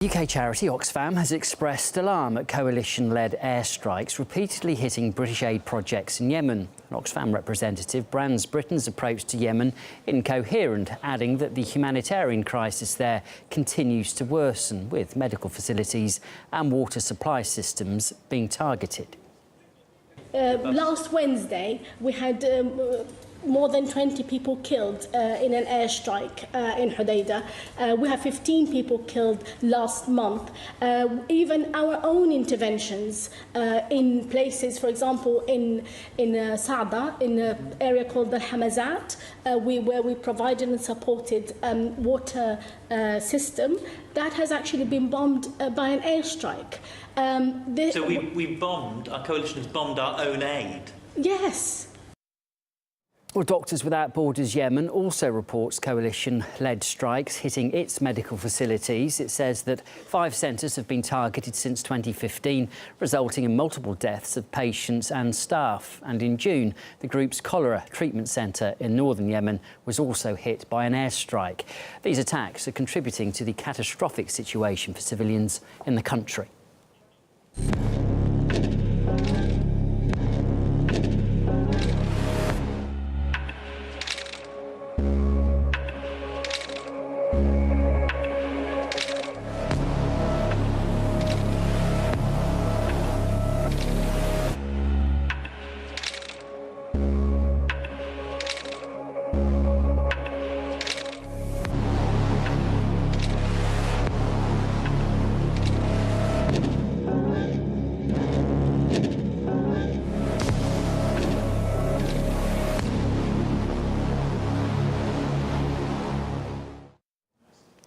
UK charity Oxfam has expressed alarm at coalition-led airstrikes repeatedly hitting British aid projects in Yemen. An Oxfam representative brands Britain's approach to Yemen incoherent, adding that the humanitarian crisis there continues to worsen, with medical facilities and water supply systems being targeted. Last Wednesday, we had more than 20 people killed in an airstrike in Hodeidah. We have 15 people killed last month. Even our own interventions in places, for example, in Saada, in an area called the Hamazat, where we provided and supported water system, that has actually been bombed by an airstrike. So we bombed, our coalition has bombed our own aid? Yes. Well, Doctors Without Borders Yemen also reports coalition-led strikes hitting its medical facilities. It says that 5 centres have been targeted since 2015, resulting in multiple deaths of patients and staff. And in June, the group's cholera treatment centre in northern Yemen was also hit by an airstrike. These attacks are contributing to the catastrophic situation for civilians in the country.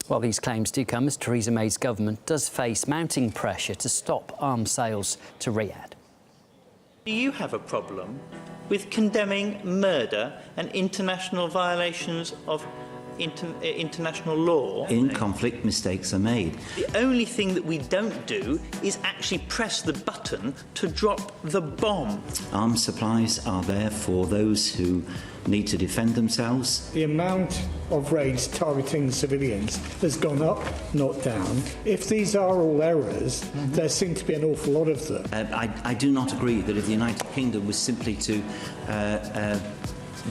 Well, these claims do come as Theresa May's government does face mounting pressure to stop arms sales to Riyadh. Do you have a problem with condemning murder and international violations of international law? In conflict, mistakes are made. The only thing that we don't do is actually press the button to drop the bomb. Arms supplies are there for those who need to defend themselves. The amount of raids targeting civilians has gone up, not down. If these are all errors, there seem to be an awful lot of them. I do not agree that if the United Kingdom was simply to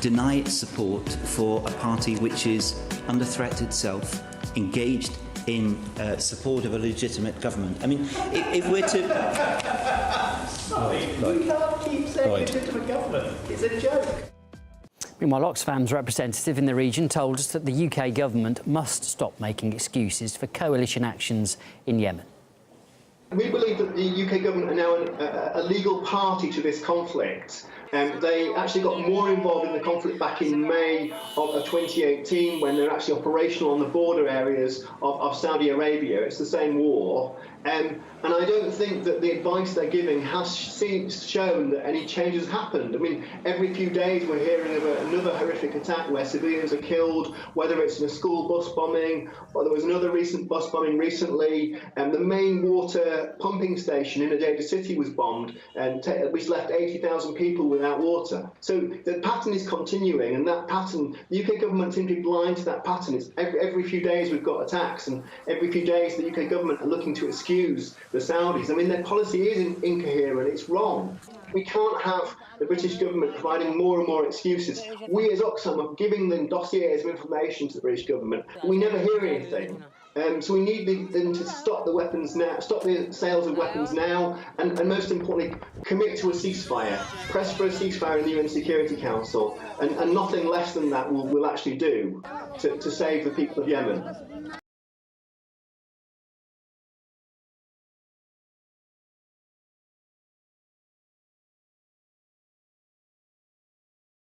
deny its support for a party which is under threat itself, engaged in support of a legitimate government. I mean, if we're to... Sorry, you can't keep saying legitimate government. It's a joke. Meanwhile, Oxfam's representative in the region told us that the UK government must stop making excuses for coalition actions in Yemen. We believe that the UK government are now a legal party to this conflict. They actually got more involved in the conflict back in May of 2018 when they're actually operational on the border areas of Saudi Arabia. It's the same war. And I don't think that the advice they're giving has shown that any changes happened. I mean, every few days we're hearing of another horrific attack where civilians are killed, whether it's in a school bus bombing, or there was another recent bus bombing recently, and the main water pumping station in Hodeidah city was bombed, which left 80,000 people without water. So the pattern is continuing, and that pattern, the UK government seems to be blind to that pattern. It's every few days we've got attacks, and every few days the UK government are looking to excuse the Saudis. I mean, their policy is incoherent, it's wrong. We can't have the British government providing more and more excuses. We as Oxfam are giving them dossiers of information to the British government. We never hear anything. So we need them to stop the weapons now, stop the sales of weapons now, and most importantly, commit to a ceasefire. Press for a ceasefire in the UN Security Council, and nothing less than that will actually do to save the people of Yemen.